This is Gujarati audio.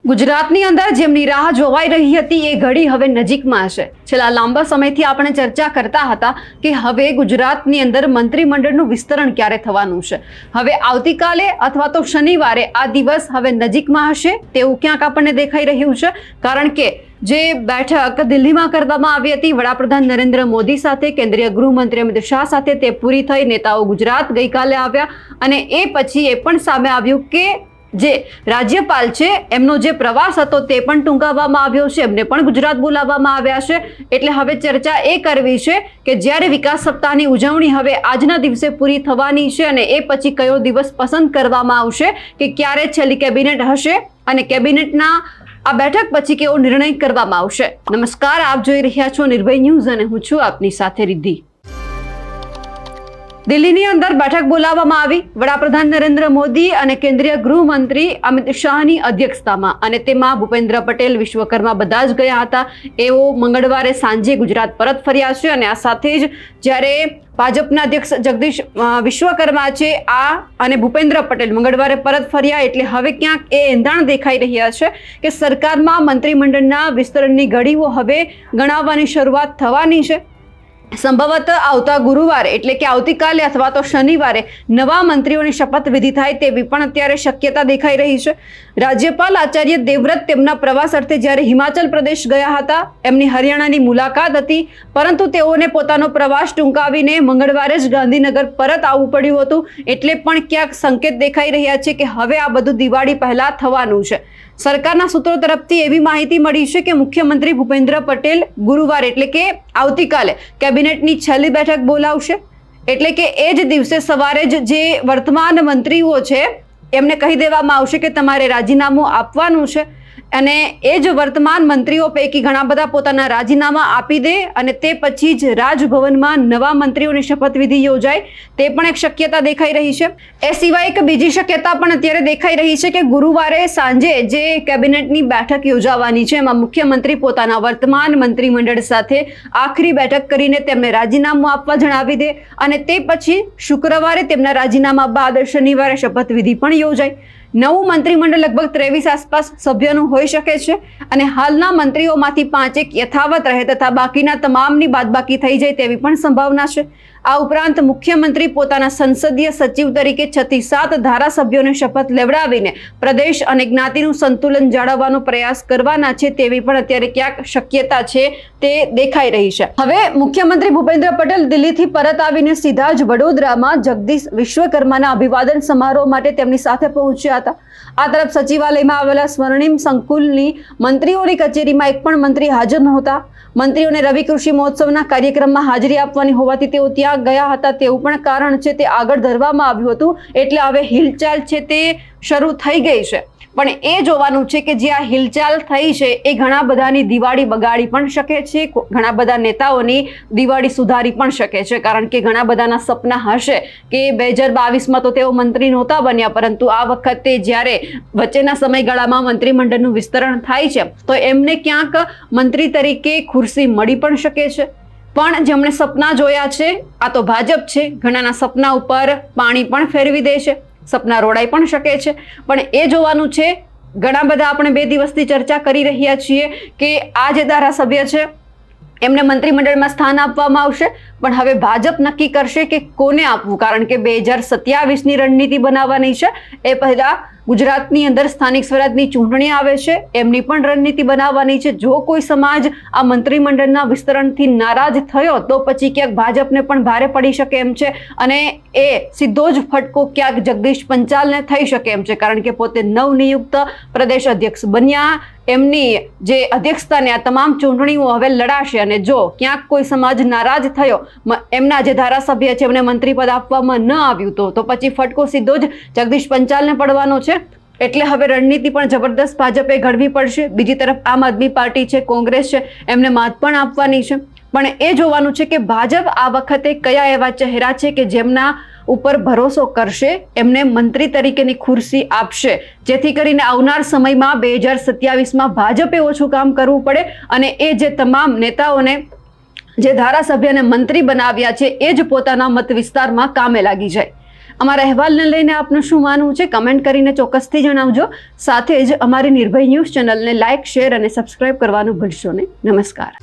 ગુજરાતની અંદર જેમની રાહ જોવાઈ રહી હતી એ ઘડી હવે નજીકમાં છે। છેલ્લા લાંબા સમયથી આપણે ચર્ચા કરતા હતા કે હવે ગુજરાતની અંદર મંત્રીમંડળનું વિસ્તરણ ક્યારે થવાનું છે। હવે આવતીકાલે અથવા તો શનિવારે આ દિવસ હવે નજીકમાં હશે તેવું ક્યાંક આપણને દેખાઈ રહ્યું છે, કારણ કે જે બેઠક દિલ્હીમાં કરવામાં આવી હતી વડાપ્રધાન નરેન્દ્ર મોદી સાથે કેન્દ્રીય ગૃહમંત્રી અમિત શાહ સાથે તે પૂરી થઈ। નેતાઓ ગુજરાત ગઈકાલે આવ્યા અને એ પછી એ પણ સામે આવ્યું કે જે રાજ્યપાલ છે એમનો જે પ્રવાસ હતો તે પણ ટૂંકાવવામાં આવ્યો છે, એમને પણ ગુજરાત બોલાવવામાં આવ્યા છે। એટલે હવે ચર્ચા એ કરવી છે કે જ્યારે વિકાસ સપ્તાહની ઉજવણી હવે આજના દિવસે પૂરી થવાની છે અને એ પછી કયો દિવસ પસંદ કરવામાં આવશે કે ક્યારે છેલ્લી કેબિનેટ હશે અને કેબિનેટના આ બેઠક પછી કેવો નિર્ણય કરવામાં આવશે। નમસ્કાર, આપ જોઈ રહ્યા છો નિર્ભય ન્યૂઝ અને હું છું આપની સાથે રિદ્ધિ। દિલ્હીની અંદર બેઠક બોલાવવામાં આવી વડાપ્રધાન નરેન્દ્ર મોદી અને કેન્દ્રીય ગૃહમંત્રી અમિત શાહની અધ્યક્ષતામાં, અને તેમાં ભૂપેન્દ્ર પટેલ, વિશ્વકર્મા બધા જ ગયા હતા। એઓ મંગળવારે સાંજે ગુજરાત પરત ફર્યા છે અને આ સાથે જ જ્યારે ભાજપના અધ્યક્ષ જગદીશ વિશ્વકર્મા છે આ અને ભૂપેન્દ્ર પટેલ મંગળવારે પરત ફર્યા, એટલે હવે ક્યાંક એ એંધાણ દેખાઈ રહ્યા છે કે સરકારમાં મંત્રીમંડળના વિસ્તરણની ઘડીઓ હવે ગણાવવાની શરૂઆત થવાની છે। સંભવત આવતા ગુરુવારે એટલે કે આવતીકાલે અથવા તો શનિવારે નવા મંત્રીઓની શપથવિધિ થાય તેવી પણ અત્યારે શક્યતા દેખાઈ રહી છે। રાજ્યપાલ આચાર્ય દેવવ્રત તેમના પ્રવાસ અર્થે જ્યારે હિમાચલ પ્રદેશ ગયા હતા, એમની હરિયાણાની મુલાકાત હતી, પરંતુ તેઓને પોતાનો પ્રવાસ ટૂંકાવીને મંગળવારે જ ગાંધીનગર પરત આવવું પડ્યું હતું। એટલે પણ ક્યાંક સંકેત દેખાઈ રહ્યા છે કે હવે આ બધું દિવાળી પહેલા થવાનું છે। સરકારના સૂત્રો તરફથી એવી માહિતી મળી છે કે મુખ્યમંત્રી ભૂપેન્દ્ર પટેલ ગુરુવાર એટલે કે આવતીકાલે કેબિનેટની છેલ્લી બેઠક બોલાવશે, એટલે કે એ જ દિવસે સવારે જ જે વર્તમાન મંત્રીઓ છે એમને કહી દેવામાં આવશે કે તમારે રાજીનામું આપવાનું છે, અને એ જ વર્તમાન મંત્રીઓ પૈકી ઘણા બધા પોતાના રાજીનામા આપી દે અને તે પછી જ રાજભવનમાં નવા મંત્રીઓની શપથવિધિ યોજાય, તે પણ એક શક્યતા દેખાઈ રહી છે। એ સિવાય એક બીજી શક્યતા પણ અત્યારે દેખાઈ રહી છે કે ગુરુવારે સાંજે જે કેબિનેટની બેઠક યોજાવાની છે એમાં મુખ્યમંત્રી પોતાના વર્તમાન મંત્રીમંડળ સાથે આખરી બેઠક કરીને તેમને રાજીનામું આપવા જણાવી દે અને તે પછી શુક્રવારે તેમના રાજીનામા બાદ શનિવારે શપથવિધિ પણ યોજાય। નવું મંત્રીમંડળ લગભગ 23 આસપાસ સભ્યોનું હોઈ શકે છે અને હાલના મંત્રીઓમાંથી 5 યથાવત રહે તથા બાકીના તમામની બાદબાકી થઈ જાય તેવી પણ સંભાવના છે। આ ઉપરાંત મુખ્યમંત્રી પોતાના સંસદીય સચિવ તરીકે 6 થી 7 ધારાસભ્યોને શપથ લેવડાવીને પ્રદેશ અને જ્ઞાતિનું સંતુલન જાળવવાનો પ્રયાસ કરવાના છે તેવી પણ અત્યારે ક્યાંક શક્યતા છે તે દેખાઈ રહી છે। હવે મુખ્યમંત્રી ભૂપેન્દ્ર પટેલ દિલ્હીથી પરત આવીને સીધા જ વડોદરામાં જગદીશ વિશ્વકર્માના અભિવાદન સમારોહ માટે તેમની સાથે પહોંચ્યા હતા। આ તરફ સચિવાલયમાં આવેલા સ્વર્ણિમ સંકુલની મંત્રીઓની કચેરીમાં એક પણ મંત્રી હાજર નહોતા। મંત્રીઓને રવિ કૃષિ મહોત્સવના કાર્યક્રમમાં હાજરી આપવાની હોવાથી તેઓ ત્યાં ગયા હતા તેવું પણ કારણ છે તે આગળ ધરવામાં આવ્યું હતું, એટલે હવે હિલચાલ છે તે શરૂ થઈ ગઈ છે। પણ એ જોવાનું છે કે જે આ હિલચાલ થઈ છે એ ઘણા બધાની દિવાળી બગાડી પણ શકે છે, ઘણા બધા નેતાઓની દિવાળી સુધારી પણ શકે છે, કારણ કે ઘણા બધાના સપના હશે કે 2022માં તો તેઓ મંત્રી નહોતા બન્યા, પરંતુ આ વખતે જ્યારે વચ્ચેના સમયગાળામાં મંત્રીમંડળનું વિસ્તરણ થાય છે તો એમને ક્યાંક મંત્રી તરીકે ખુરશી મળી પણ શકે છે। પણ જેમણે સપના જોયા છે આ તો ભાજપ છે, ઘણાના સપના ઉપર પાણી પણ ફેરવી દે છે, સપના રોડાઈ પણ શકે છે। પણ એ જોવાનું છે, ઘણા બધા આપણે 2 દિવસથી ચર્ચા કરી રહ્યા છીએ કે આ જે ધારાસભ્ય છે એમને મંત્રીમંડળમાં સ્થાન આપવામાં આવશે, પણ હવે ભાજપ નક્કી કરશે કે કોને આપવું, કારણ કે 2027ની રણનીતિ બનાવવાની છે। એ પહેલા ગુજરાતની અંદર સ્થાનિક સ્વરાજની ચૂંટણી આવે છે, એમની પણ રણનીતિ બનાવવાની છે। જો કોઈ સમાજ આ મંત્રીમંડળના વિસ્તરણથી નારાજ થયો તો પછી ક્યાંક ભાજપને પણ ભારે પડી શકે એમ છે અને એ સીધો જ ફટકો ક્યાંક જગદીશ પંચાલને થઈ શકે એમ છે, કારણ કે પોતે નવનિયુક્ત પ્રદેશ અધ્યક્ષ બન્યા, એમની જે અધ્યક્ષતાને આ તમામ ચૂંટણીઓ હવે લડાશે અને જો ક્યાંક કોઈ સમાજ નારાજ થયો, એમના જે ધારાસભ્ય છે એમને મંત્રી પદ આપવામાં ન આવ્યું તો પછી ફટકો સીધો જ જગદીશ પંચાલને પડવાનો છે। એટલે હવે રણનીતિ પણ જબરદસ્ત ભાજપે ઘડવી પડશે। બીજી તરફ આમ આદમી પાર્ટી છે, કોંગ્રેસ છે, એમને માત પણ આપવાની છે, પણ એ જોવાનું છે કે ભાજપ આ વખતે કયા એવા ચહેરા છે કે જેમના ઉપર ભરોસો કરશે, એમને મંત્રી તરીકેની ખુરશી આપશે, જેથી કરીને આવનાર સમયમાં 2027માં ભાજપે ઓછું કામ કરવું પડે અને એ જે તમામ નેતાઓને જે ધારાસભ્યને મંત્રી બનાવ્યા છે એ જ પોતાના મત વિસ્તારમાં કામે લાગી જાય। અમારા અહેવાલને લઈને આપનું શું માનવું છે કમેન્ટ કરીને ચોક્કસથી જણાવજો. સાથે જ અમારી નિર્ભય ન્યૂઝ ચેનલને લાઇક, શેર અને સબસ્ક્રાઇબ કરવાનું ભૂલશો નહીં. નમસ્કાર.